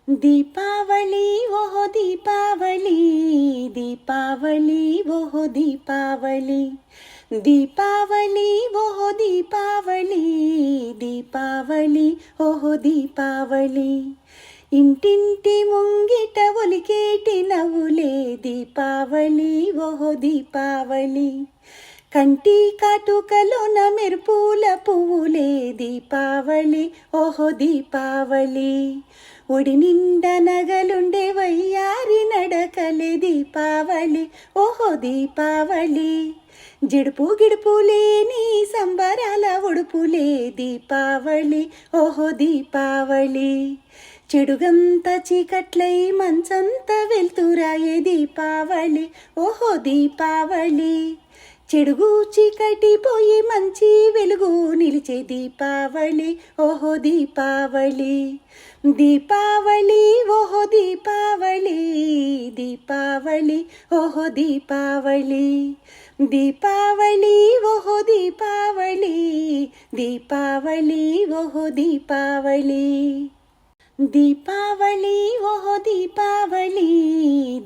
दीपावली वह दीपावली, दीपावली वह दीपावली, दीपावली वह दीपावली, दीपावली ओह दीपावली. ఇంటింటి ముంగిట ఒలికేటి నవ్వులే దీపావళి ఓహో దీపావళి. కంటి కాటుకలోన మెరుపుల పువ్వులే దీపావళి ఓహో దీపావళి. ఒడి నిండా నగలుండే వయ్యారి నడకలే దీపావళి ఓహో దీపావళి. జిడుపు గిడుపు లేని సంబరాల ఉడుపులే దీపావళి ఓహో దీపావళి. చెడుగంత చీకట్లై మంచంత వెళ్తురాయే దీపావళి ఓహో దీపావళి. చెడుగు చీకటి పోయి మంచి వెలుగు నిలిచే దీపావళి ఓహో దీపావళి. దీపావళి ఓహో దీపావళి, దీపావళి ఓహో దీపావళి, దీపావళి ఓహో దీపావళి, దీపావళి ఓహో దీపావళి. दीपावली वह दीपावली,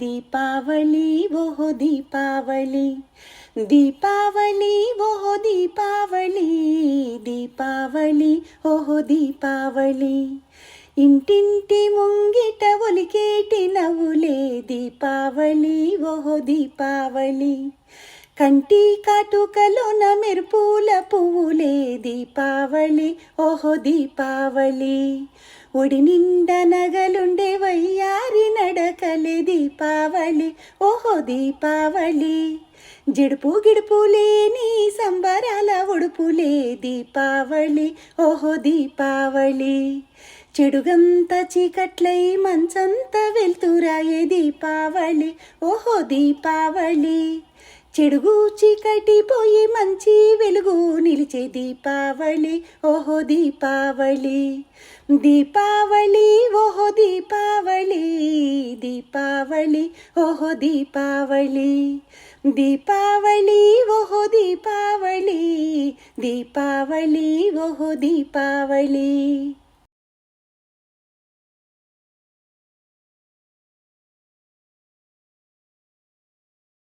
दीपावली वह दीपावली, दीपावली वह दीपावली, दीपावली ओह दीपावली. ఇంటింటి ముంగిట ఒలికేటి నవ్వులే దీపావళి ఓహో దీపావళి. కంటి కాటుకలోన మెరుపుల పువ్వులే దీపావళి ఓహో దీపావళి. ఒడి నిండా నగలుండే వయ్యారి నడకలే దీపావళి ఓహో దీపావళి. జిడుపు గిడుపు లేని సంబరాల ఉడుపులే దీపావళి ఓహో దీపావళి. చెడుగంత చీకట్లై మంచంత వెళ్తురాయే దీపావళి ఓహో దీపావళి. చెడుగు చీకటి పోయి మంచి వెలుగు నిలిచే దీపావళి ఓహో దీపావళి. దీపావళి ఓహో దీపావళి, దీపావళి ఓహో దీపావళి, దీపావళి ఓహో దీపావళి, దీపావళి ఓహో దీపావళి.